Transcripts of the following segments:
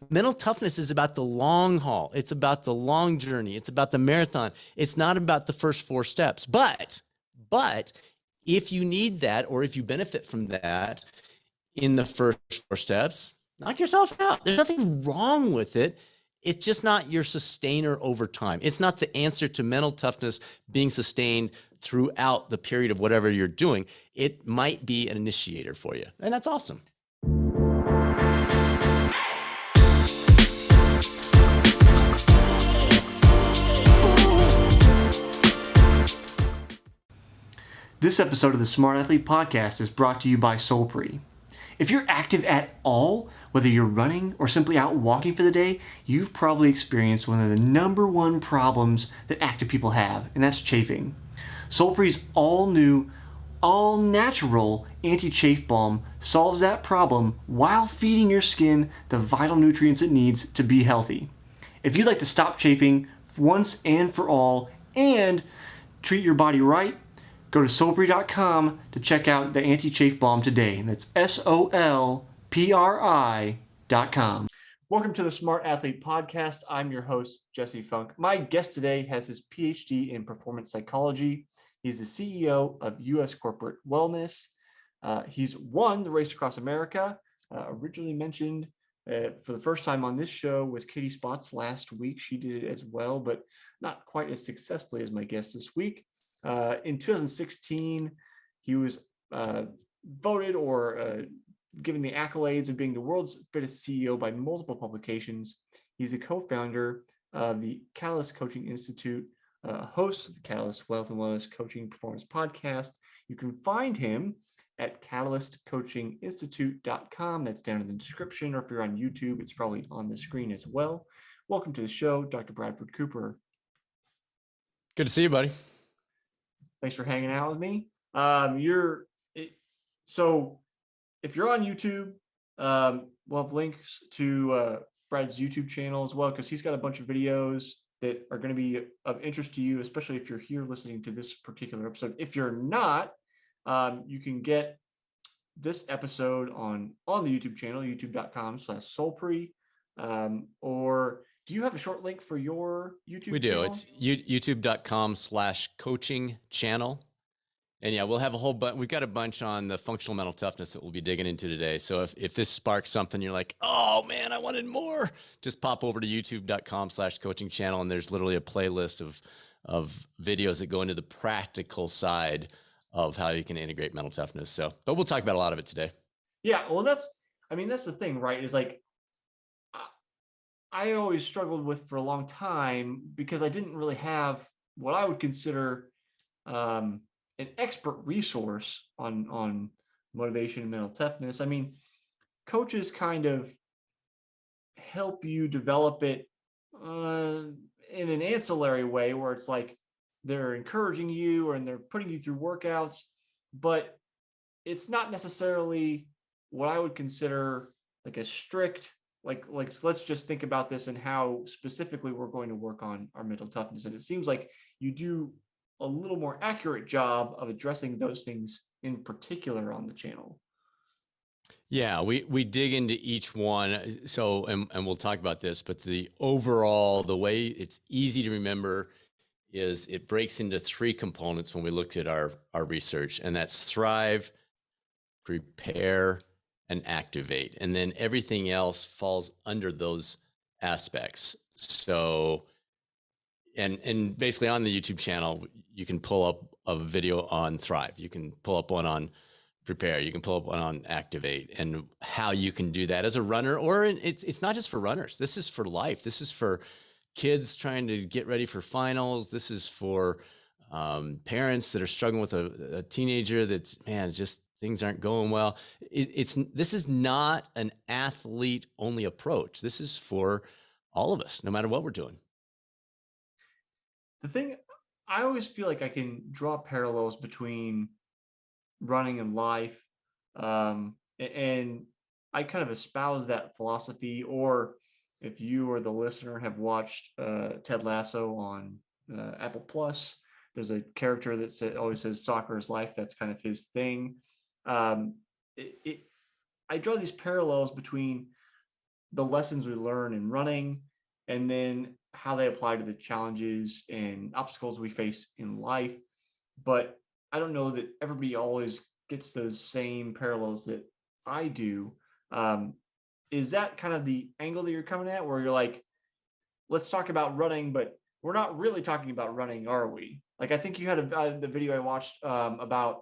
mental toughness is about the long haul. It's about the long journey. It's about the marathon. It's not about the first 4 steps. But if you need that, or if you benefit from that in the first 4 steps, knock yourself out. There's nothing wrong with it. It's just not your sustainer over time. It's not the answer to mental toughness being sustained throughout the period of whatever you're doing. It might be an initiator for you, and that's awesome. This episode of the Smart Athlete Podcast is brought to you by Solpre. If you're active at all, whether you're running or simply out walking for the day, you've probably experienced one of the number one problems that active people have, and that's chafing. Solpre's all-new, all-natural anti-chafe balm solves that problem while feeding your skin the vital nutrients it needs to be healthy. If you'd like to stop chafing once and for all and treat your body right, go to solpre.com to check out the anti-chafe balm today. That's SOLPRI.com. Welcome to the Smart Athlete Podcast. I'm your host, Jesse Funk. My guest today has his PhD in performance psychology. He's the CEO of U.S. Corporate Wellness. He's won the Race Across America, originally mentioned for the first time on this show with Katie Spots last week. She did it as well, but not quite as successfully as my guest this week. In 2016, he was voted or given the accolades of being the world's fittest CEO by multiple publications. He's a co-founder of the Catalyst Coaching Institute, host of the Catalyst Wealth and Wellness Coaching Performance Podcast. You can find him at catalystcoachinginstitute.com. That's down in the description, or if you're on YouTube, it's probably on the screen as well. Welcome to the show, Dr. Bradford Cooper. Good to see you, buddy. Thanks for hanging out with me. So if you're on YouTube, we'll have links to Brad's YouTube channel as well, because he's got a bunch of videos that are going to be of interest to you, especially if you're here listening to this particular episode. If you're not, you can get this episode on the YouTube channel, youtube.com/Solpre, or do you have a short link for your YouTube channel? We do. It's youtube.com/coaching channel. And yeah, we'll have a whole bunch. We've got a bunch on the functional mental toughness that we'll be digging into today. So if this sparks something, you're like, oh man, I wanted more, just pop over to youtube.com/coaching channel. And there's literally a playlist of videos that go into the practical side of how you can integrate mental toughness. But we'll talk about a lot of it today. Yeah. Well, that's the thing, right? Is like, I always struggled with for a long time because I didn't really have what I would consider an expert resource on motivation and mental toughness. I mean, coaches kind of help you develop it in an ancillary way where it's like they're encouraging you and they're putting you through workouts, but it's not necessarily what I would consider like a strict, like let's just think about this and how specifically we're going to work on our mental toughness. And it seems like you do a little more accurate job of addressing those things in particular on the channel. Yeah, we dig into each one. So, and we'll talk about this, but the way it's easy to remember is it breaks into 3 components when we looked at our research, and that's thrive, prepare, and activate. And then everything else falls under those aspects. So, and basically on the YouTube channel, you can pull up a video on thrive. You can pull up one on prepare. You can pull up one on activate, and how you can do that as a runner, or it's not just for runners. This is for life. This is for kids trying to get ready for finals. This is for parents that are struggling with a teenager that's, man, just things aren't going well. This is not an athlete only approach. This is for all of us, no matter what we're doing. The thing, I always feel like I can draw parallels between running and life. And I kind of espouse that philosophy. Or if you or the listener have watched Ted Lasso on Apple Plus, there's a character that always says soccer is life. That's kind of his thing. I draw these parallels between the lessons we learn in running, and then how they apply to the challenges and obstacles we face in life. But I don't know that everybody always gets those same parallels that I do. Um, is that kind of the angle that you're coming at, where you're like, let's talk about running, but we're not really talking about running, are we? Like, I think you had the video I watched about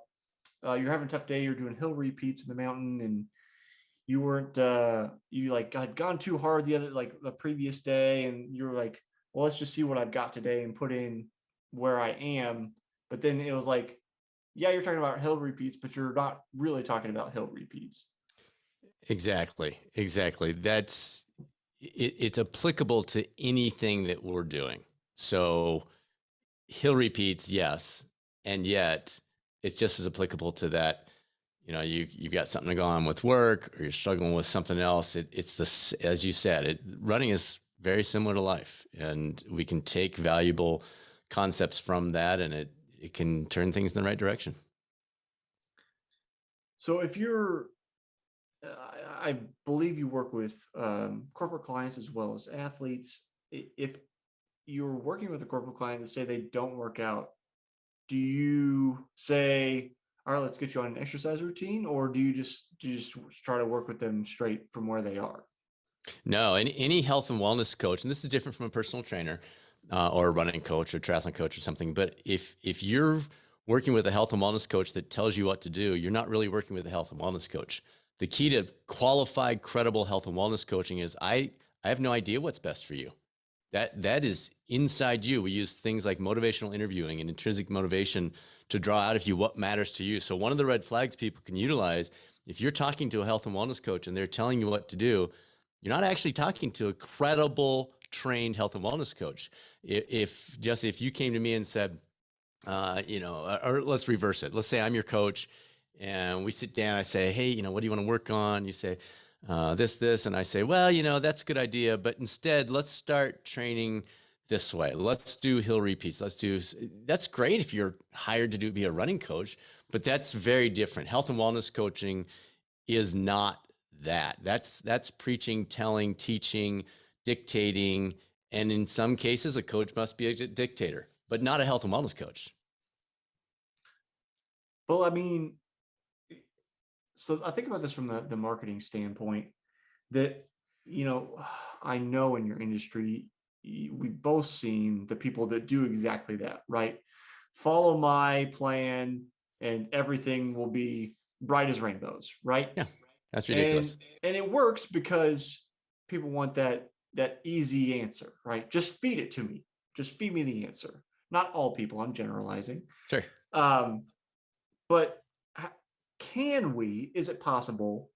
you're having a tough day, you're doing hill repeats in the mountain, and you weren't you like had gone too hard the previous day, and you were like, well, let's just see what I've got today and put in where I am. But then it was like, yeah, you're talking about hill repeats, but you're not really talking about hill repeats. Exactly. That's it, it's applicable to anything that we're doing. So hill repeats, yes, and yet it's just as applicable to that. You've got something to go on with work, or you're struggling with something else. It's this, as you said, running is very similar to life, and we can take valuable concepts from that, and it can turn things in the right direction. So if you're, I believe you work with corporate clients as well as athletes. If you're working with a corporate client and say they don't work out, do you say, all right, let's get you on an exercise routine, or do you just try to work with them straight from where they are? No, any health and wellness coach, and this is different from a personal trainer or a running coach or triathlon coach or something. But if you're working with a health and wellness coach that tells you what to do, you're not really working with a health and wellness coach. The key to qualified, credible health and wellness coaching is I have no idea what's best for you. That is inside you. We use things like motivational interviewing and intrinsic motivation to draw out of you what matters to you. So one of the red flags people can utilize, if you're talking to a health and wellness coach and they're telling you what to do, you're not actually talking to a credible, trained health and wellness coach. If you came to me and said, or let's reverse it. Let's say I'm your coach and we sit down, I say, hey, what do you want to work on? You say, this, and I say, well, that's a good idea, but instead let's start training this way. Let's do hill repeats. That's great if you're hired to be a running coach, but that's very different. Health and wellness coaching is not that. That's preaching, telling, teaching, dictating, and in some cases a coach must be a dictator, but not a health and wellness coach. Well, I mean, so I think about this from the marketing standpoint, that, I know in your industry, we've both seen the people that do exactly that, right? Follow my plan and everything will be bright as rainbows, right? Yeah, that's ridiculous. And it works because people want that easy answer, right? Just feed it to me. Just feed me the answer. Not all people, I'm generalizing. Sure. But is it possible,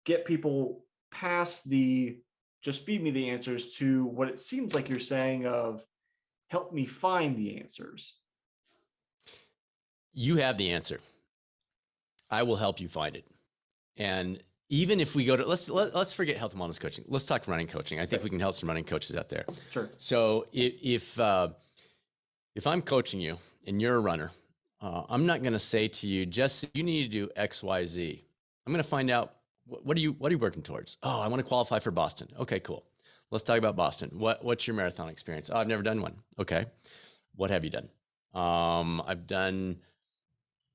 get people past the just feed me the answers to what it seems like you're saying of help me find the answers? You have the answer. I will help you find it. And even if we go to, let's forget health and wellness coaching. Let's talk running coaching. I think we can help some running coaches out there. Sure. So if I'm coaching you and you're a runner, I'm not going to say to you, Jesse, you need to do X, Y, Z. I'm going to find out, what are you working towards? Oh, I want to qualify for Boston. Okay, cool. Let's talk about Boston. What's your marathon experience? Oh, I've never done one. Okay. What have you done? I've done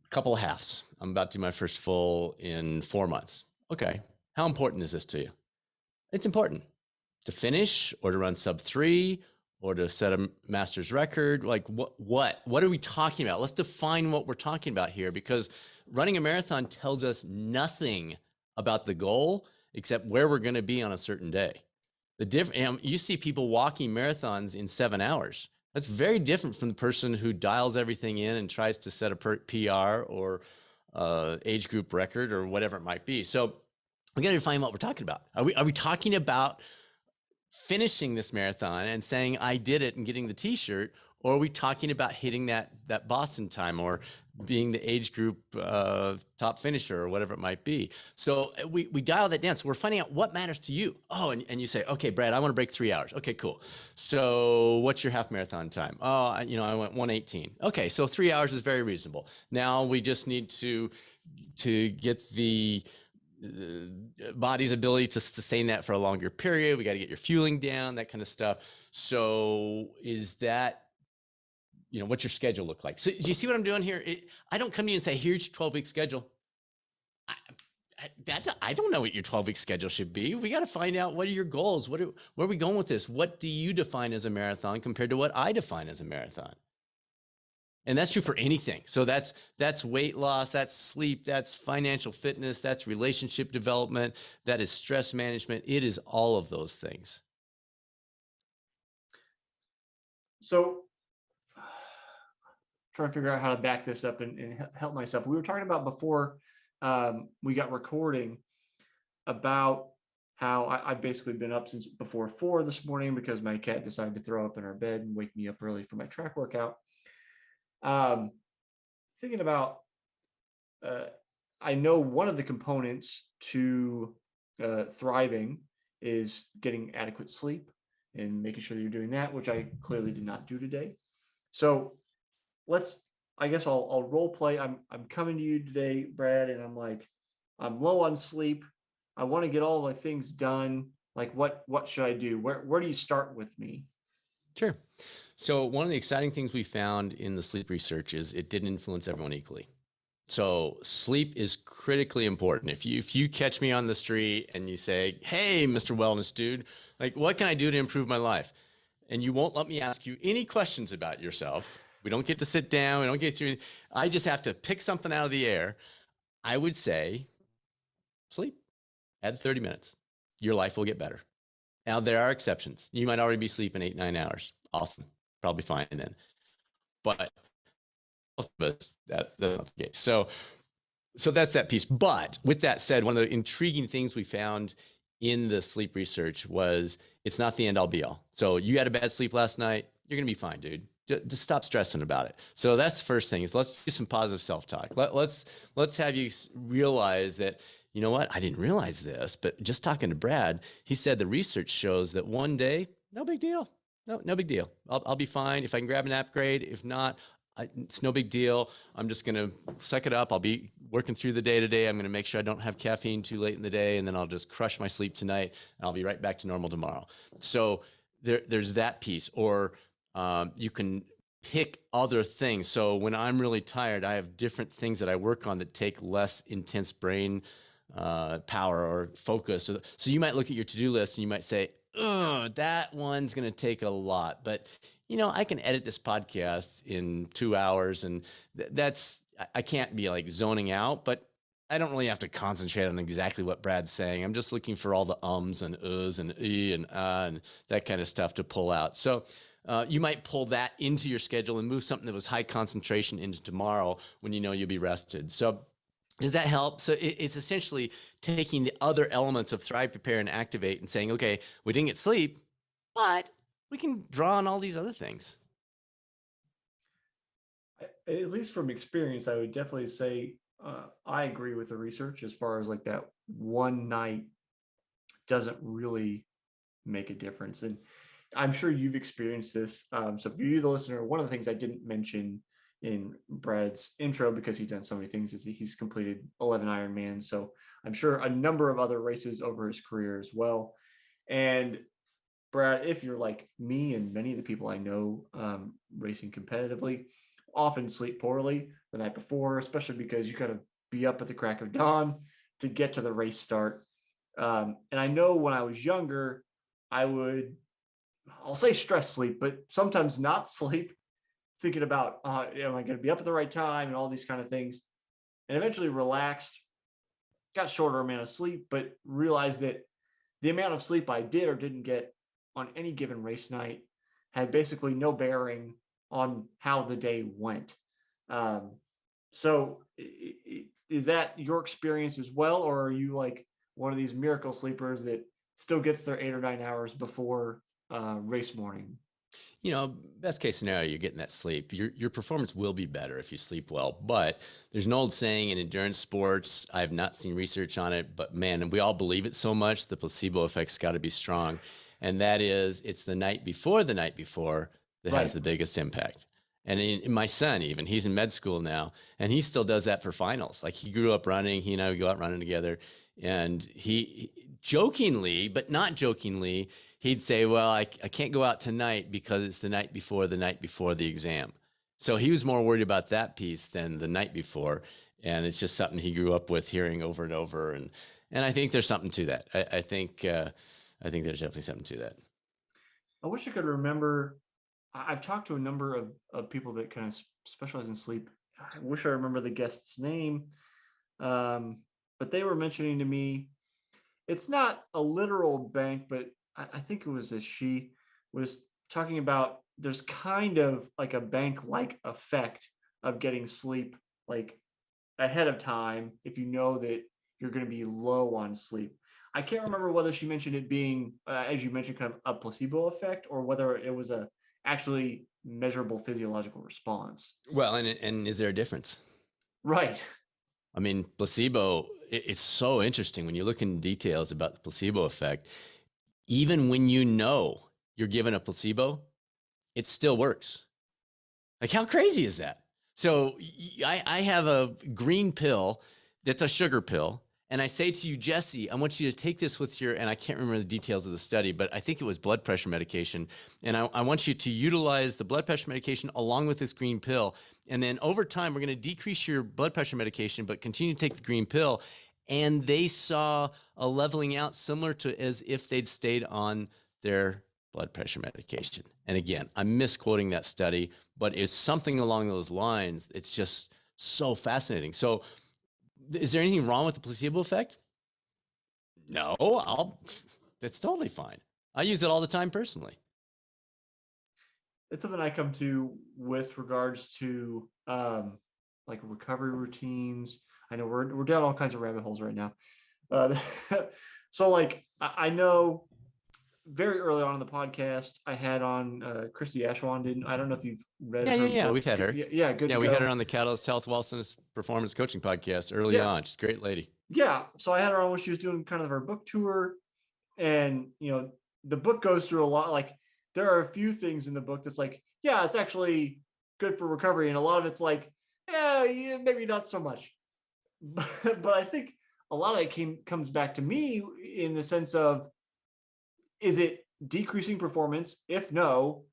a couple of halves. I'm about to do my first full in 4 months. Okay. How important is this to you? It's important to finish or to run sub 3 or to set a master's record. Like what are we talking about? Let's define what we're talking about here, because running a marathon tells us nothing about the goal except where we're going to be on a certain day. You see people walking marathons in 7 hours. That's very different from the person who dials everything in and tries to set a PR or age group record or whatever it might be. So we got to define what we're talking about. Are we talking about finishing this marathon and saying I did it and getting the t-shirt, or are we talking about hitting that Boston time or being the age group top finisher or whatever it might be? So we dial that down. So we're finding out what matters to you. Oh, and you say, okay, Brad, I want to break 3 hours. Okay, cool. So what's your half marathon time? Oh, I went 1:18. Okay, so 3 hours is very reasonable. Now we just need to get the body's ability to sustain that for a longer period. We got to get your fueling down, that kind of stuff. So is that, what's your schedule look like? So do you see what I'm doing here? I don't come to you and say, here's your 12-week schedule. I don't know what your 12-week schedule should be. We got to find out, what are your goals? Where are we going with this? What do you define as a marathon compared to what I define as a marathon? And that's true for anything. So that's weight loss, that's sleep, that's financial fitness, that's relationship development, that is stress management. It is all of those things. So trying to figure out how to back this up and help myself. We were talking about before we got recording about how I've basically been up since before 4 this morning because my cat decided to throw up in our bed and wake me up early for my track workout. Thinking about, I know one of the components to thriving is getting adequate sleep and making sure that you're doing that, which I clearly did not do today. So I guess I'll role play. I'm coming to you today, Brad, and I'm low on sleep. I want to get all my things done. Like what should I do? Where do you start with me? Sure. So one of the exciting things we found in the sleep research is it didn't influence everyone equally. So sleep is critically important. If you catch me on the street and you say, hey, Mr. Wellness Dude, like, what can I do to improve my life? And you won't let me ask you any questions about yourself. We don't get to sit down. We don't get through. I just have to pick something out of the air. I would say sleep. Add 30 minutes. Your life will get better. Now, there are exceptions. You might already be sleeping 8-9 hours. Awesome. Probably fine then. But most of us, that's not the case. So that's that piece. But with that said, one of the intriguing things we found in the sleep research was it's not the end all be all. So you had a bad sleep last night, you're going to be fine, dude. Just stop stressing about it. So that's the first thing, is let's do some positive self-talk. Let's have you realize that, you know what? I didn't realize this, but just talking to Brad, he said the research shows that one day, no big deal. No big deal. I'll be fine. If I can grab an upgrade, if not, it's no big deal. I'm just going to suck it up. I'll be working through the day today. I'm going to make sure I don't have caffeine too late in the day, and then I'll just crush my sleep tonight, and I'll be right back to normal tomorrow. So there's that piece. Or you can pick other things. So when I'm really tired, I have different things that I work on that take less intense brain power or focus. So you might look at your to-do list and you might say, oh, that one's going to take a lot, but I can edit this podcast in 2 hours, and I can't be like zoning out, but I don't really have to concentrate on exactly what Brad's saying. I'm just looking for all the ums and uhs and and that kind of stuff to pull out. So you might pull that into your schedule and move something that was high concentration into tomorrow when you'll be rested. So does that help? So it's essentially taking the other elements of Thrive, Prepare, and Activate and saying, okay, we didn't get sleep, but we can draw on all these other things. At least from experience, I would definitely say I agree with the research as far as like that one night doesn't really make a difference. And I'm sure you've experienced this. So for you, the listener, one of the things I didn't mention in Brad's intro, because he's done so many things, is that he's completed 11 Ironmans. So I'm sure a number of other races over his career as well. And Brad, if you're like me and many of the people I know racing competitively, often sleep poorly the night before, especially because you got to be up at the crack of dawn to get to the race start. And I know when I was younger, I'll say stress sleep, but sometimes not sleep, thinking about, am I going to be up at the right time and all these kind of things. And eventually relaxed, got shorter amount of sleep, but realized that the amount of sleep I did or didn't get on any given race night had basically no bearing on how the day went. So is that your experience as well? Or are you like one of these miracle sleepers that still gets their 8 or 9 hours before race morning? Best case scenario, you're getting that sleep. Your performance will be better if you sleep well. But there's an old saying in endurance sports, I have not seen research on it, but man, and we all believe it so much, the placebo effect's got to be strong. And that is, it's the night before that right. has the biggest impact. And in my son, even, he's in med school now, and he still does that for finals. Like, he grew up running. He and I would go out running together. And he jokingly, but not jokingly, he'd say, well, I can't go out tonight because it's the night before the exam. So he was more worried about that piece than the night before. And it's just something he grew up with, hearing over and over. And I think there's something to that. I think there's definitely something to that. I wish I could remember. I've talked to a number of people that kind of specialize in sleep. I wish I remember the guest's name. But they were mentioning to me, it's not a literal bank, but I think it was she was talking about there's kind of like a bank-like effect of getting sleep like ahead of time if you know that you're going to be low on sleep. I can't remember whether she mentioned it being, as you mentioned, kind of a placebo effect, or whether it was a actually measurable physiological response. Well, and is there a difference? Right. I mean, placebo, it's so interesting when you look in details about the placebo effect. Even when you know you're given a placebo, it still works. Like, how crazy is that? So I have a green pill that's a sugar pill. And I say to you, Jesse, I want you to take this with your, and I can't remember the details of the study, but I think it was blood pressure medication. And I want you to utilize the blood pressure medication along with this green pill. And then over time, we're going to decrease your blood pressure medication, but continue to take the green pill. And they saw a leveling out similar to as if they'd stayed on their blood pressure medication. And again, I'm misquoting that study, but it's something along those lines. It's just so fascinating. So is there anything wrong with the placebo effect? No, that's totally fine. I use it all the time personally. It's something I come to with regards to like recovery routines. I know we're down all kinds of rabbit holes right now. So like I know very early on in the podcast, I had on Christy Ashwand. I don't know if you've read her Yeah. book. We've had her. Yeah, good. Yeah, we had her on the Catalyst Health Wellness Performance Coaching podcast early on. She's a great lady. Yeah, so I had her on when she was doing kind of her book tour, and the book goes through a lot. Like there are a few things in the book that's like, yeah, it's actually good for recovery, and a lot of it's like, yeah, maybe not so much. But I think a lot of it comes back to me in the sense of, is it decreasing performance? If no,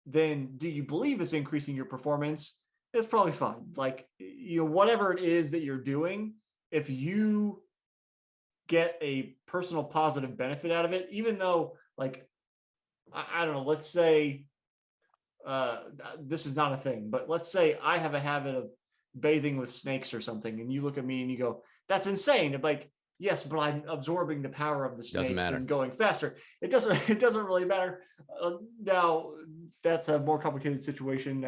then do you believe it's increasing your performance? It's probably fine. Like, whatever it is that you're doing, if you get a personal positive benefit out of it, even though, like, I don't know, let's say this is not a thing, but let's say I have a habit of bathing with snakes or something, and you look at me and you go, that's insane. I'm like, yes, but I'm absorbing the power of the snakes and going faster. It doesn't really matter. Now that's a more complicated situation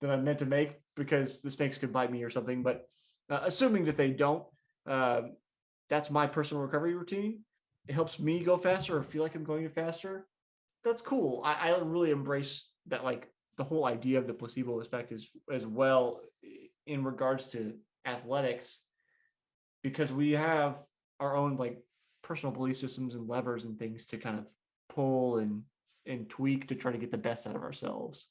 than I meant to make, because the snakes could bite me or something. But assuming that they don't, that's my personal recovery routine. It helps me go faster or feel like I'm going faster. That's cool. I really embrace that, like the whole idea of the placebo effect is as well in regards to athletics, because we have our own like personal belief systems and levers and things to kind of pull and tweak to try to get the best out of ourselves.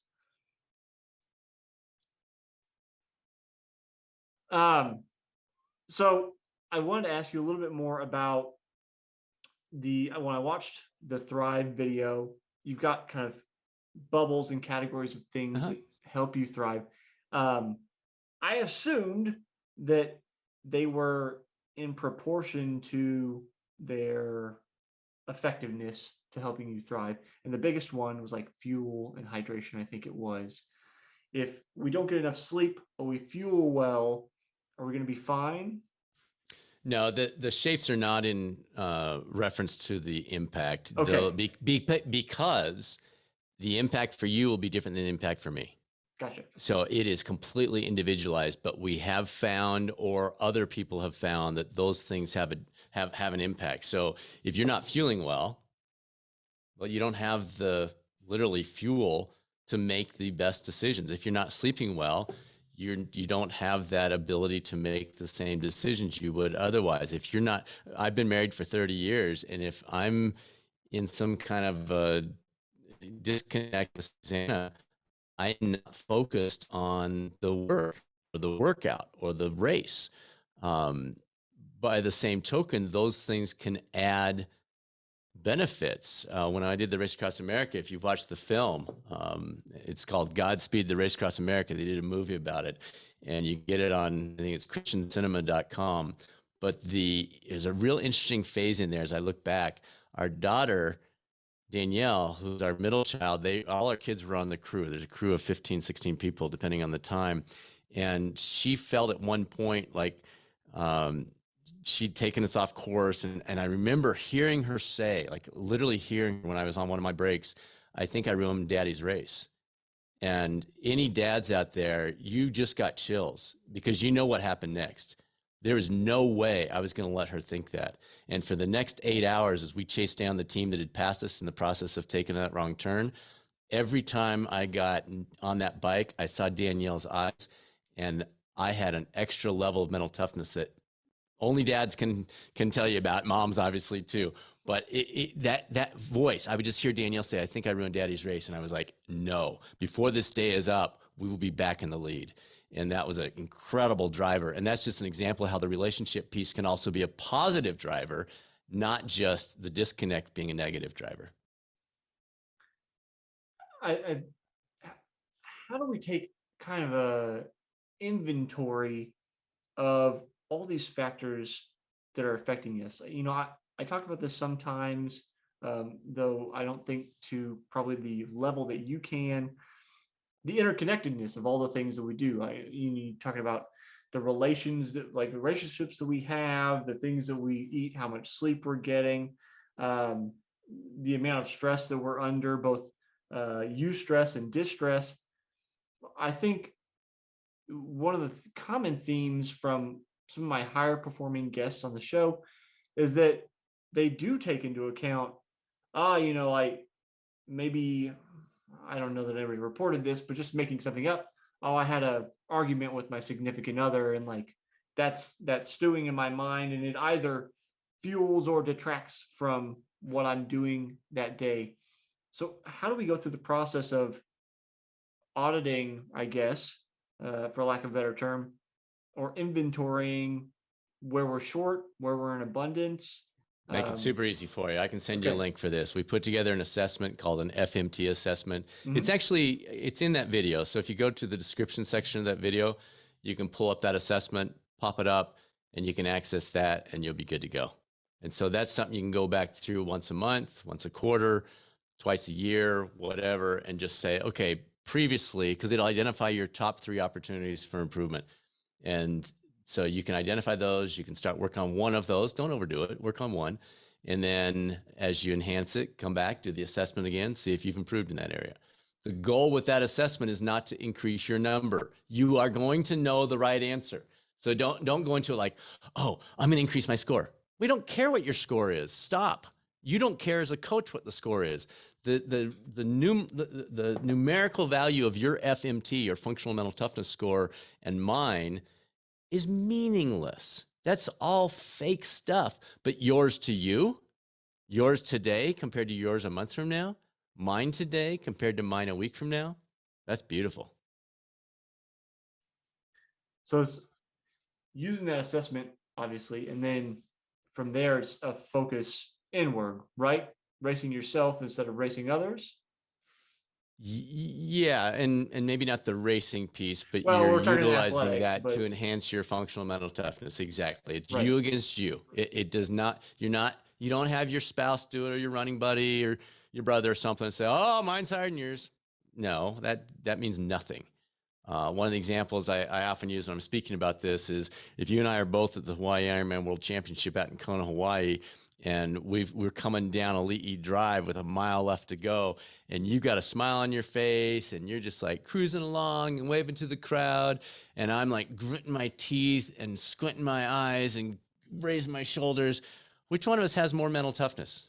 So I wanted to ask you a little bit more about when I watched the Thrive video, you've got kind of bubbles and categories of things that help you thrive. I assumed that they were in proportion to their effectiveness to helping you thrive. And the biggest one was like fuel and hydration, I think it was. If we don't get enough sleep, but we fuel well, are we going to be fine? No, the shapes are not in reference to the impact. Okay. Because the impact for you will be different than the impact for me. Gotcha. So it is completely individualized, but we have found, or other people have found, that those things have an impact. So if you're not fueling well, you don't have the literally fuel to make the best decisions. If you're not sleeping well, you don't have that ability to make the same decisions you would otherwise. If you're not, I've been married for 30 years, and if I'm in some kind of disconnect with Susanna, I'm not focused on the work or the workout or the race. by the same token, those things can add benefits. When I did the Race Across America, if you've watched the film, it's called Godspeed, the Race Across America. They did a movie about it, and you get it on, I think it's christiancinema.com. But there's a real interesting phase in there as I look back. Our daughter, Danielle, who's our middle child, all our kids were on the crew. There's a crew of 15, 16 people, depending on the time. And she felt at one point like she'd taken us off course. And I remember hearing her say, like literally hearing when I was on one of my breaks, I think I ruined Daddy's race. And any dads out there, you just got chills because you know what happened next. There was no way I was going to let her think that. And for the next 8 hours, as we chased down the team that had passed us in the process of taking that wrong turn, every time I got on that bike, I saw Danielle's eyes, and I had an extra level of mental toughness that only dads can tell you about. Moms, obviously, too. But that voice, I would just hear Danielle say, I think I ruined Daddy's race. And I was like, no, before this day is up, we will be back in the lead. And that was an incredible driver. And that's just an example of how the relationship piece can also be a positive driver, not just the disconnect being a negative driver. How do we take kind of a inventory of all these factors that are affecting us? I talk about this sometimes, though I don't think to probably the level that you can. The interconnectedness of all the things that we do. You talking about the the relationships that we have, the things that we eat, how much sleep we're getting, the amount of stress that we're under, both eustress and distress. I think one of the common themes from some of my higher performing guests on the show is that they do take into account, like maybe, I don't know that anybody reported this, but just making something up. Oh, I had a argument with my significant other, and like that's stewing in my mind, and it either fuels or detracts from what I'm doing that day. So how do we go through the process of auditing, I guess, for lack of a better term, or inventorying where we're short, where we're in abundance? Make it super easy for you. I can send you a link for this. We put together an assessment called an FMT assessment. Mm-hmm. It's in that video. So if you go to the description section of that video, you can pull up that assessment, pop it up, and you can access that, and you'll be good to go. And so that's something you can go back through once a month, once a quarter, twice a year, whatever, and just say, okay, previously, because it'll identify your top 3 opportunities for improvement. And so you can identify those. You can start work on one of those. Don't overdo it. Work on one. And then as you enhance it, come back, do the assessment again, see if you've improved in that area. The goal with that assessment is not to increase your number. You are going to know the right answer. So don't go into it like, oh, I'm going to increase my score. We don't care what your score is. Stop. You don't care as a coach what the score is. The numerical value of your FMT, your functional mental toughness score, and mine is meaningless. That's all fake stuff. But yours to you, yours today compared to yours a month from now, mine today compared to mine a week from now, that's beautiful. So it's using that assessment, obviously, and then from there, it's a focus inward, right? Racing yourself instead of racing others. Yeah, and maybe not the racing piece, but you're utilizing that to enhance your functional mental toughness. Exactly. It's right. You against you. It does not, you don't have your spouse do it, or your running buddy or your brother or something, and say, oh, mine's higher than yours. No, that means nothing. One of the examples I often use when I'm speaking about this is if you and I are both at the Hawaii Ironman World Championship out in Kona, Hawaii, and we're coming down a Li'i Drive with a mile left to go, and you got a smile on your face, and you're just like cruising along and waving to the crowd, and I'm like gritting my teeth and squinting my eyes and raising my shoulders. Which one of us has more mental toughness?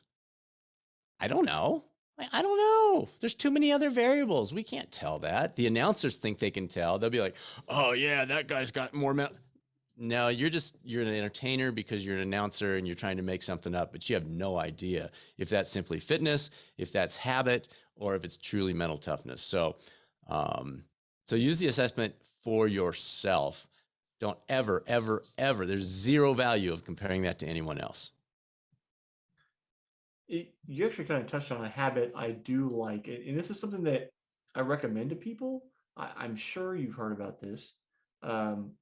I don't know. I don't know. There's too many other variables. We can't tell that. The announcers think they can tell. They'll be like, oh yeah, that guy's got more mental. No, you're an entertainer because you're an announcer and you're trying to make something up, but you have no idea if that's simply fitness, if that's habit, or if it's truly mental toughness. So use the assessment for yourself. Don't ever, ever, ever. There's zero value of comparing that to anyone else. You actually kind of touched on a habit I do like, and this is something that I recommend to people. I'm sure you've heard about this, um,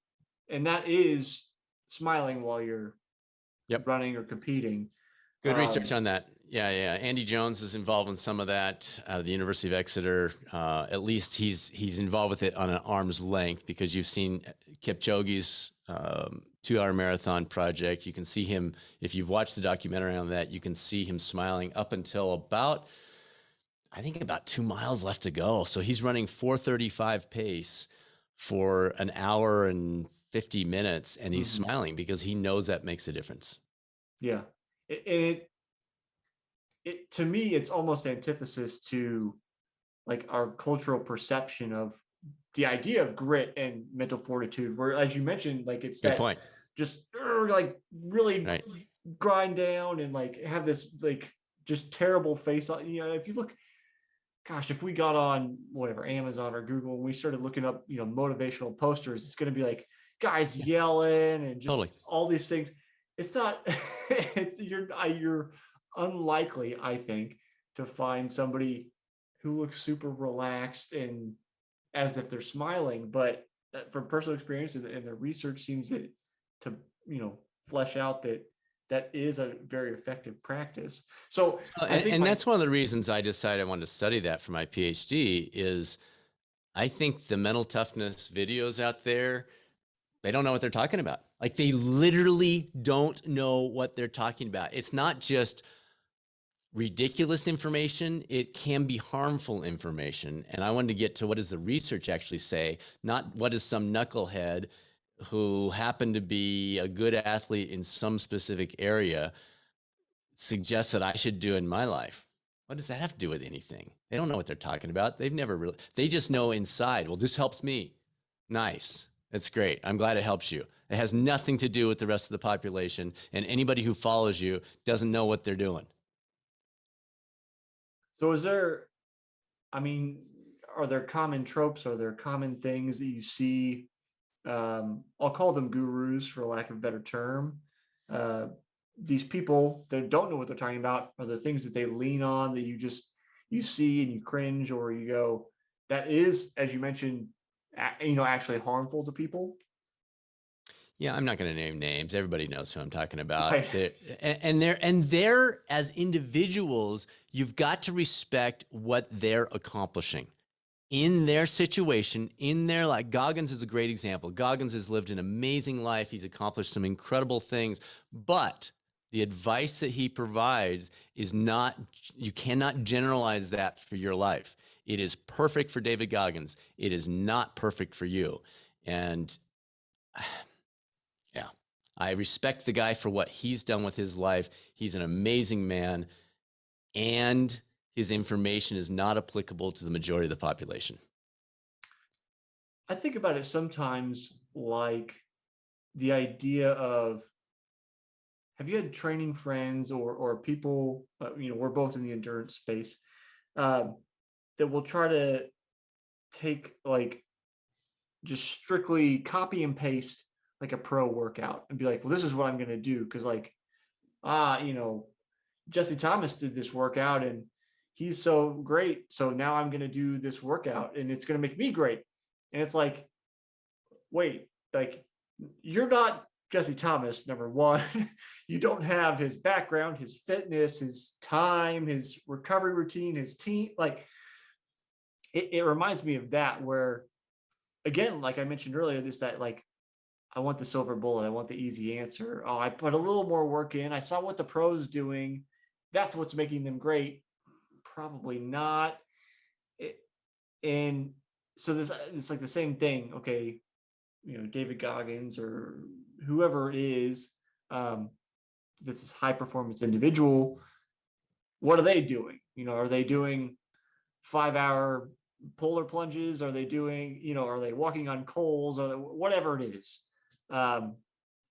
and that is smiling while you're Yep. running or competing. Good research on that. Yeah, yeah. Andy Jones is involved in some of that out of the University of Exeter. At least he's involved with it on an arm's length, because you've seen Kipchoge's 2-hour marathon project. You can see him, if you've watched the documentary on that, you can see him smiling up until about 2 miles left to go. So he's running 4:35 pace for an hour and 50 minutes, and he's smiling because he knows that makes a difference. Yeah. And it to me, it's almost antithesis to like our cultural perception of the idea of grit and mental fortitude, where, as you mentioned, like it's Good that point. just like really Right. grind down and like have this like just terrible face on. If you look, gosh, if we got on whatever Amazon or Google and we started looking up, motivational posters, it's going to be like guys yelling and just Totally. all these things. It's not. You're unlikely, I think, to find somebody who looks super relaxed and as if they're smiling. But from personal experience and the research seems that to flesh out that is a very effective practice. So I think that's one of the reasons I decided I wanted to study that for my PhD. Is I think the mental toughness videos out there, they don't know what they're talking about. Like, they literally don't know what they're talking about. It's not just ridiculous information, it can be harmful information. And I wanted to get to what does the research actually say, not what is some knucklehead who happened to be a good athlete in some specific area suggests that I should do in my life. What does that have to do with anything? They don't know what they're talking about. They just know inside, well, this helps me. Nice. That's great. I'm glad it helps you. It has nothing to do with the rest of the population. And anybody who follows you doesn't know what they're doing. So is there, I mean, are there common tropes? Are there common things that you see? I'll call them gurus for lack of a better term. Uh, these people that don't know what they're talking about, are there things that they lean on that you see and you cringe, or you go, that is, as you mentioned, actually harmful to people? Yeah, I'm not going to name names. Everybody knows who I'm talking about. Right. They're as individuals, you've got to respect what they're accomplishing in their situation, in their life. Goggins is a great example. Goggins has lived an amazing life. He's accomplished some incredible things, but the advice that he provides is not, you cannot generalize that for your life. It is perfect for David Goggins. It is not perfect for you. And yeah, I respect the guy for what he's done with his life. He's an amazing man, and his information is not applicable to the majority of the population. I think about it sometimes like the idea of, have you had training friends or people, we're both in the endurance space, uh, that will try to take like just strictly copy and paste like a pro workout and be like, well, this is what I'm going to do. Cause like, Jesse Thomas did this workout and he's so great. So now I'm going to do this workout and it's going to make me great. And it's like, wait, like you're not Jesse Thomas, number one. You don't have his background, his fitness, his time, his recovery routine, his team. Like it reminds me of that, where again, like I mentioned earlier, that like, I want the silver bullet. I want the easy answer. Oh, I put a little more work in. I saw what the pros doing. That's what's making them great. Probably not. And so it's like the same thing. Okay, David Goggins or whoever it is, this is high performance individual. What are they doing? Are they doing 5-hour polar plunges? Are they doing, are they walking on coals, or whatever it is?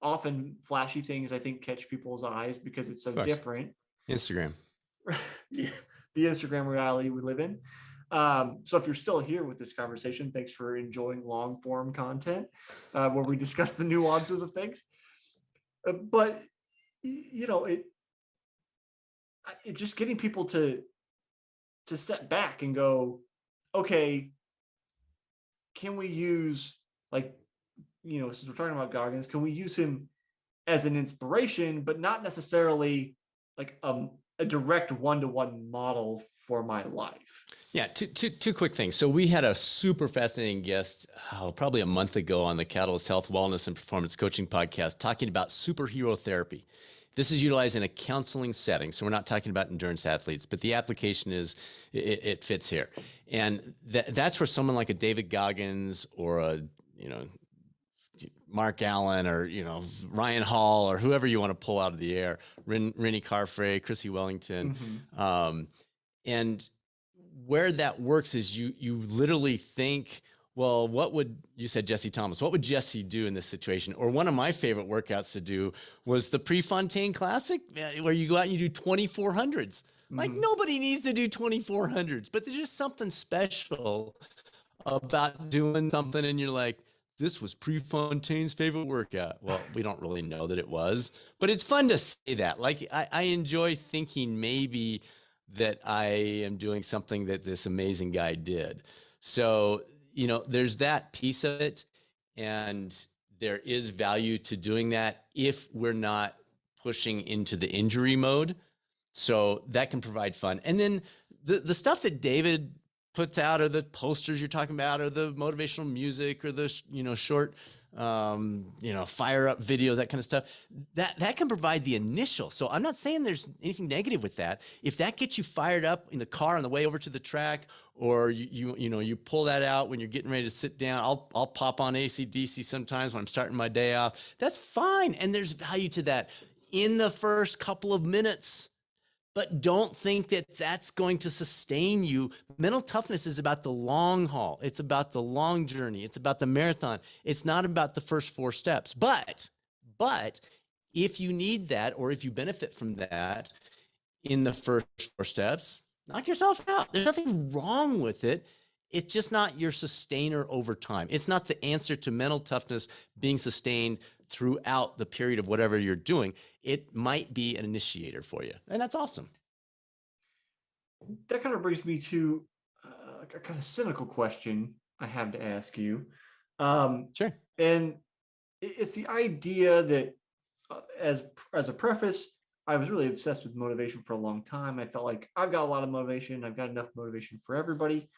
Often flashy things, I think, catch people's eyes because it's so different. Instagram. Yeah, the Instagram reality we live in. So if you're still here with this conversation, thanks for enjoying long form content where we discuss the nuances of things. But it just getting people to step back and go, okay, can we use, like, since we're talking about Goggins, can we use him as an inspiration, but not necessarily like a direct one-to-one model for my life? Yeah, two quick things. So we had a super fascinating guest probably a month ago on the Catalyst Health, Wellness, and Performance Coaching podcast talking about superhero therapy. This is utilized in a counseling setting. So we're not talking about endurance athletes, but the application is, it fits here. And that's where someone like a David Goggins or a, Mark Allen or, Ryan Hall or whoever you want to pull out of the air, Rennie Carfrey, Chrissy Wellington. And where that works is you literally think, well, you said Jesse Thomas, what would Jesse do in this situation? Or one of my favorite workouts to do was the Prefontaine Classic, where you go out and you do 2400s. Like nobody needs to do 2400s, but there's just something special about doing something and you're like, this was Prefontaine's favorite workout. Well, we don't really know that it was, but it's fun to say that. Like I enjoy thinking maybe that I am doing something that this amazing guy did. So, there's that piece of it. And there is value to doing that if we're not pushing into the injury mode. So that can provide fun. And then the stuff that David puts out, or the posters you're talking about, or the motivational music, or the short fire up videos, that kind of stuff, that can provide the initial. So I'm not saying there's anything negative with that. If that gets you fired up in the car on the way over to the track, or you pull that out when you're getting ready to sit down, I'll pop on AC/DC sometimes when I'm starting my day off. That's fine, and there's value to that in the first couple of minutes. But don't think that that's going to sustain you. Mental toughness is about the long haul. It's about the long journey. It's about the marathon. It's not about the first 4 steps. But if you need that, or if you benefit from that in the first 4 steps, knock yourself out. There's nothing wrong with it. It's just not your sustainer over time. It's not the answer to mental toughness being sustained throughout the period of whatever you're doing. It might be an initiator for you, and that's awesome. That kind of brings me to a kind of cynical question I have to ask you. Sure. And it's the idea that, as a preface, I was really obsessed with motivation for a long time. I felt like I've got a lot of motivation. I've got enough motivation for everybody.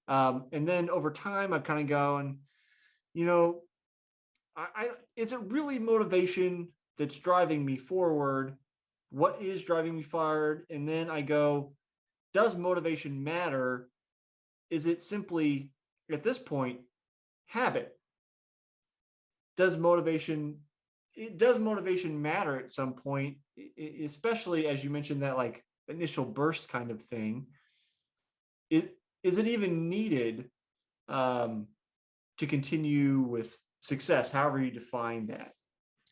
And then over time, I've kind of gone, is it really motivation that's driving me forward? What is driving me forward? And then I go, does motivation matter? Is it simply, at this point, habit? Does motivation matter at some point, especially as you mentioned that like initial burst kind of thing? Is it even needed to continue with success, however you define that?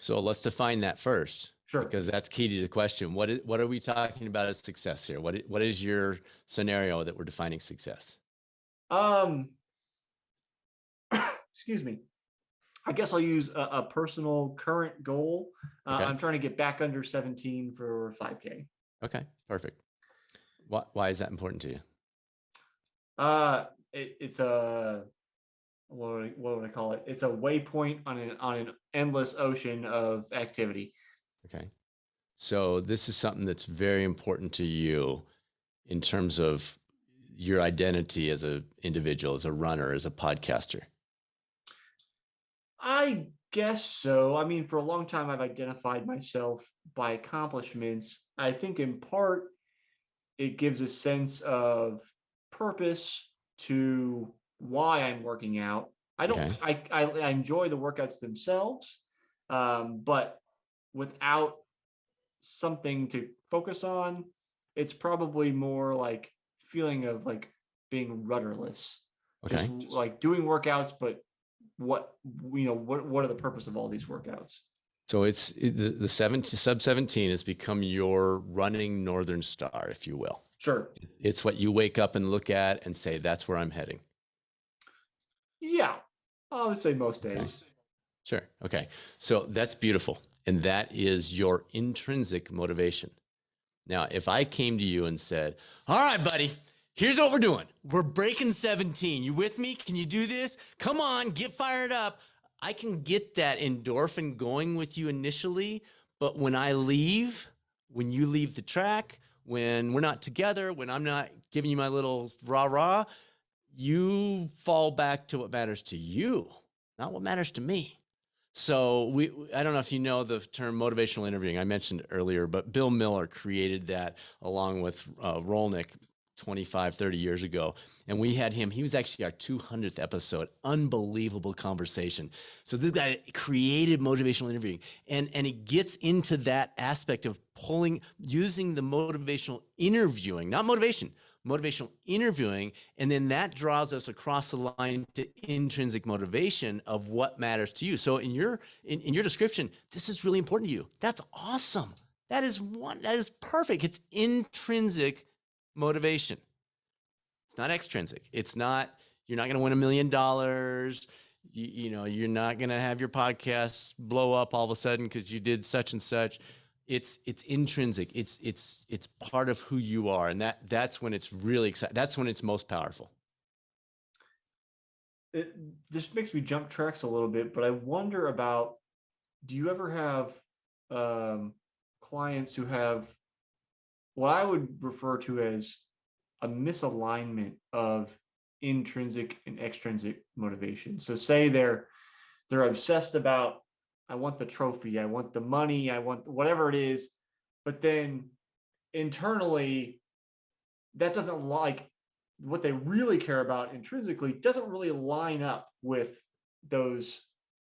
So let's define that first. Sure. Because that's key to the question. What are we talking about as success here? What is your scenario that we're defining success? Excuse me. I guess I'll use a personal current goal. Okay. I'm trying to get back under 17 for 5K. Okay, perfect. Why is that important to you? It's a, what would I call it? It's a waypoint on an endless ocean of activity. Okay. So this is something that's very important to you in terms of your identity as an individual, as a runner, as a podcaster. I guess so. I mean, for a long time, I've identified myself by accomplishments. I think in part, it gives a sense of purpose to why I'm working out. I enjoy the workouts themselves, but without something to focus on, it's probably more like feeling of like being rudderless. Okay. Just like doing workouts, but what are the purpose of all these workouts? So the sub 17 has become your running Northern Star, if you will. Sure. It's what you wake up and look at and say, that's where I'm heading. Yeah, I would say most Okay. days. Sure. Okay. So that's beautiful. And that is your intrinsic motivation. Now, if I came to you and said, all right, buddy, here's what we're doing. We're breaking 17. You with me? Can you do this? Come on, get fired up. I can get that endorphin going with you initially. But when I leave, when you leave the track, when we're not together, when I'm not giving you my little rah-rah, you fall back to what matters to you, not what matters to me. So I don't know if you know the term motivational interviewing. I mentioned earlier, but Bill Miller created that along with Rolnick 25, 30 years ago. And we had him, he was actually our 200th episode. Unbelievable conversation. So this guy created motivational interviewing, and he gets into that aspect of using the motivational interviewing, not motivational interviewing, and then that draws us across the line to intrinsic motivation of what matters to you. So in your description, this is really important to you. That's awesome. That is perfect. It's intrinsic motivation. It's not extrinsic. It's not, you're not going to win $1 million. You're not going to have your podcast blow up all of a sudden because you did such and such. It's intrinsic. It's part of who you are. And that's when it's really exciting. That's when it's most powerful. This makes me jump tracks a little bit, but I wonder about, do you ever have clients who have what I would refer to as a misalignment of intrinsic and extrinsic motivation? So say they're obsessed about, I want the trophy, I want the money, I want whatever it is, but then internally that doesn't, like, what they really care about intrinsically doesn't really line up with those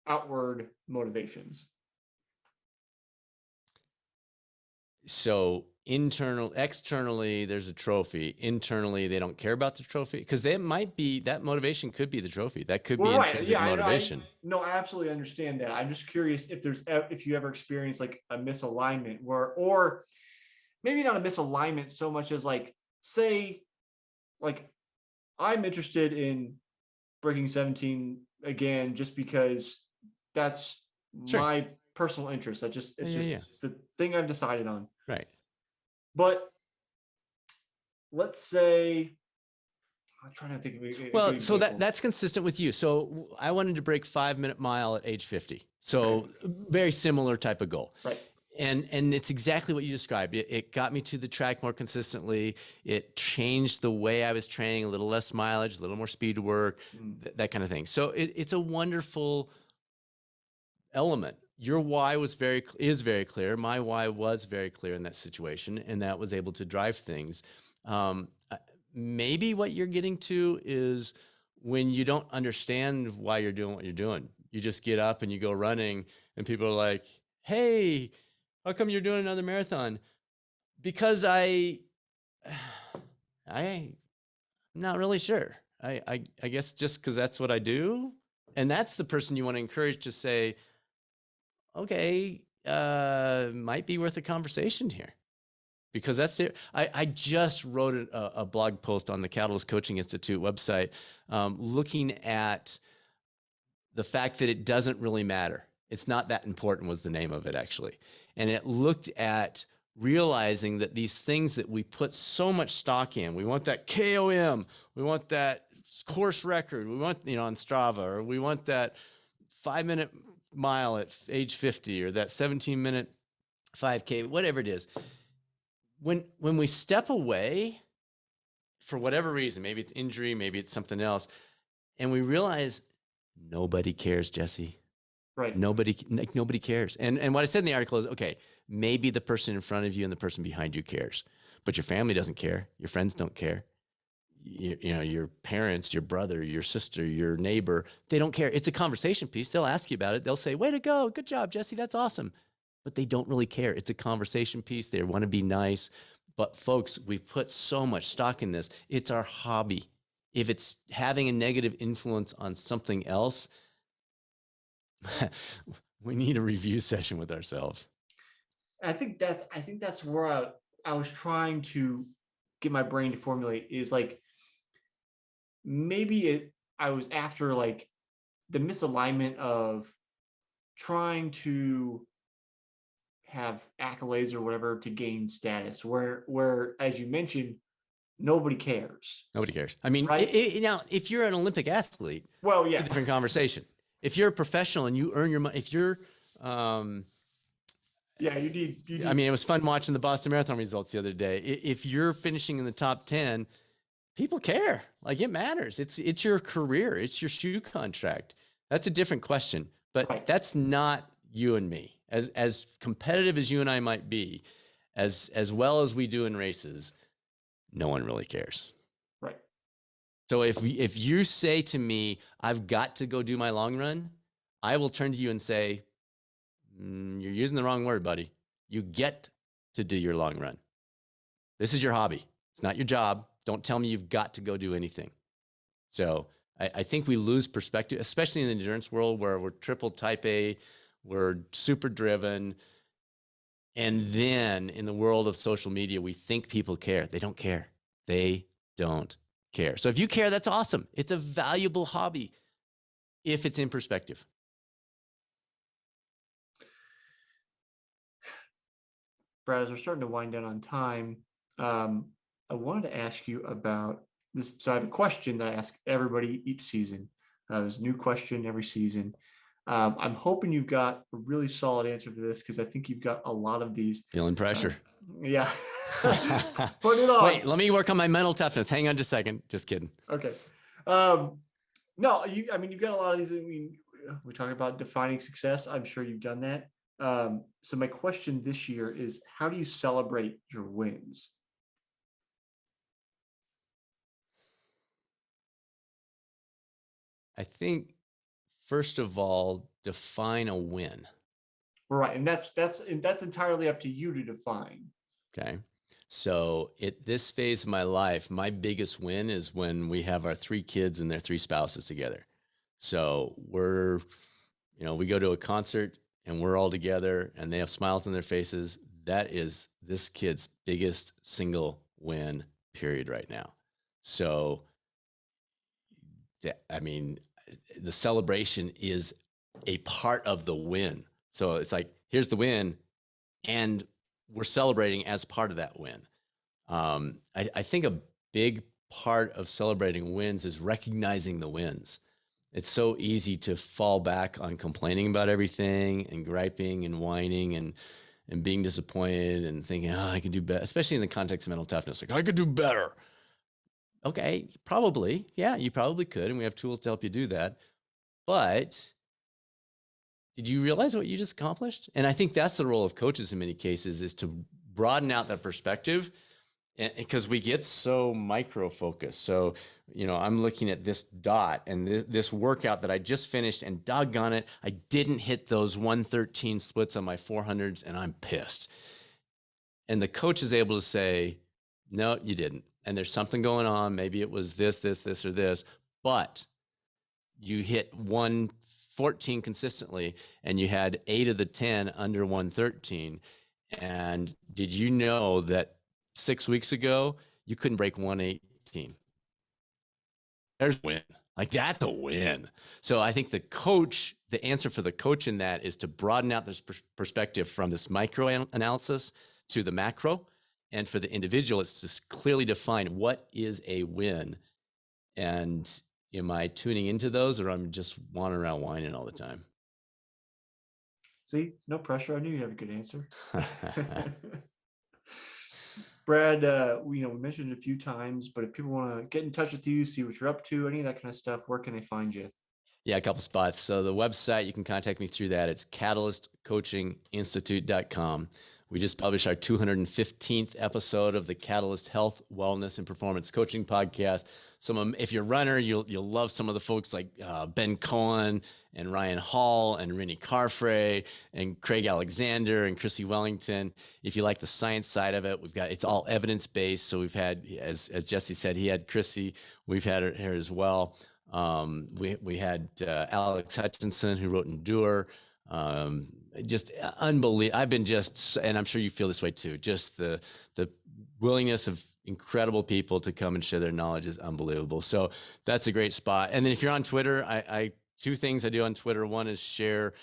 outward motivations. So externally, there's a trophy. Internally, they don't care about the trophy, because that motivation could be the trophy. That could be intrinsic motivation. No, I absolutely understand that. I'm just curious if you ever experienced like a misalignment or maybe not a misalignment so much as, like, say, like, I'm interested in breaking 17 again, just because that's my personal interest. It's just the thing I've decided on. Right. But let's say, I'm trying to think of a well, so that's consistent with you. So I wanted to break 5-minute mile at age 50. So very similar type of goal. Right. And it's exactly what you described. It got me to the track more consistently. It changed the way I was training, a little less mileage, a little more speed work, that kind of thing. So it's a wonderful element. Your why is very clear. My why was very clear in that situation, and that was able to drive things. Maybe what you're getting to is when you don't understand why you're doing what you're doing. You just get up and you go running, and people are like, hey, how come you're doing another marathon? Because I'm not really sure. I guess just because that's what I do. And that's the person you want to encourage to say, okay, might be worth a conversation here. Because that's it. I just wrote a blog post on the Catalyst Coaching Institute website, looking at the fact that it doesn't really matter. It's not that important was the name of it, actually. And it looked at realizing that these things that we put so much stock in, we want that KOM, we want that course record, we want, on Strava, or we want that 5-minute mile at age 50, or that 17-minute 5K, whatever it is. When we step away for whatever reason, maybe it's injury, maybe it's something else, and we realize nobody cares, Jesse. Right. Nobody cares. And what I said in the article is, okay, maybe the person in front of you and the person behind you cares, but your family doesn't care. Your friends don't care. Your parents, your brother, your sister, your neighbor, they don't care. It's a conversation piece. They'll ask you about it. They'll say, way to go. Good job, Jesse. That's awesome. But they don't really care. It's a conversation piece. They want to be nice. But folks, we put so much stock in this. It's our hobby. If it's having a negative influence on something else, We need a review session with ourselves. I think that's where I was trying to get my brain to formulate is like maybe I was after like the misalignment of trying to have accolades or whatever to gain status where as you mentioned, nobody cares. Nobody cares. I mean, right? now, if you're an Olympic athlete, Well, it's yeah. a different conversation. If you're a professional and you earn your money, if you're, Yeah, you need. I mean, it was fun watching the Boston Marathon results the other day. If you're finishing in the top 10, people care. Like, it matters. It's your career. It's your shoe contract. That's a different question, but Right. that's not you and me. As competitive as you and I might be, as well as we do in races, no one really cares. Right. So if you say to me, I've got to go do my long run, I will turn to you and say, you're using the wrong word, buddy. You get to do your long run. This is your hobby. It's not your job. Don't tell me you've got to go do anything. So I think we lose perspective, especially in the endurance world where we're triple type A, we're super driven. And then in the world of social media, we think people care. They don't care. They don't care. So if you care, that's awesome. It's a valuable hobby if it's in perspective. Brad, as we're starting to wind down on time, I wanted to ask you about this. So I have a question that I ask everybody each season. There's a new question every season. I'm hoping you've got a really solid answer to this because I think you've got a lot of these. Feeling pressure. Yeah. Put it on. Wait, let me work on my mental toughness. Hang on just a second. Just kidding. Okay. No, you've got a lot of these. I mean, we're talking about defining success. I'm sure you've done that. So my question this year is, how do you celebrate your wins? I think, first of all, define a win. Right. And that's entirely up to you to define. Okay. So at this phase of my life, my biggest win is when we have our 3 kids and their 3 spouses together. So we go to a concert and we're all together and they have smiles on their faces. That is this kid's biggest single win period right now. So the celebration is a part of the win. So it's like, here's the win, and we're celebrating as part of that win. I think a big part of celebrating wins is recognizing the wins. It's so easy to fall back on complaining about everything and griping and whining and being disappointed and thinking, oh, I can do better, especially in the context of mental toughness. Like, I could do better. Okay, probably. Yeah, you probably could. And we have tools to help you do that. But did you realize what you just accomplished? And I think that's the role of coaches in many cases, is to broaden out that perspective, because we get so micro focused. So, I'm looking at this dot and this workout that I just finished, and doggone it, I didn't hit those 113 splits on my 400s, and I'm pissed. And the coach is able to say, no, you didn't. And there's something going on. Maybe it was this, or this, but you hit 114 consistently and you had 8 of the 10 under 113. And did you know that 6 weeks ago, you couldn't break 118? There's a win. Like, that's a win. So I think the answer for the coach in that is to broaden out this perspective from this micro analysis to the macro. And for the individual, it's just clearly define what is a win. And am I tuning into those, or I'm just wandering around whining all the time? See, no pressure. I knew you have a good answer. Brad, we mentioned it a few times, but if people want to get in touch with you, see what you're up to, any of that kind of stuff, where can they find you? Yeah, a couple spots. So the website, you can contact me through that. It's catalystcoachinginstitute.com. We just published our 215th episode of the Catalyst Health, Wellness, and Performance Coaching Podcast. If you're a runner, you'll love some of the folks like Ben Cohen and Ryan Hall and Rennie Carfrey and Craig Alexander and Chrissy Wellington. If you like the science side of it, it's all evidence-based. So we've had, as Jesse said, he had Chrissy. We've had her here as well. We had Alex Hutchinson, who wrote Endure. Just unbelievable. I've been and I'm sure you feel this way too, just the willingness of incredible people to come and share their knowledge is unbelievable. So that's a great spot. And then if you're on Twitter, I two things I do on Twitter. One is share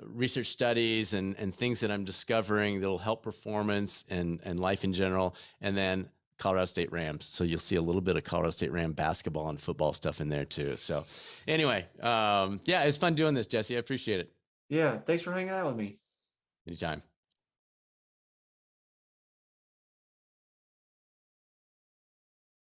research studies and things that I'm discovering that'll help performance and life in general. And then Colorado State Rams. So you'll see a little bit of Colorado State Ram basketball and football stuff in there too. So anyway, yeah, it's fun doing this, Jesse. I appreciate it. Yeah, thanks for hanging out with me. Anytime.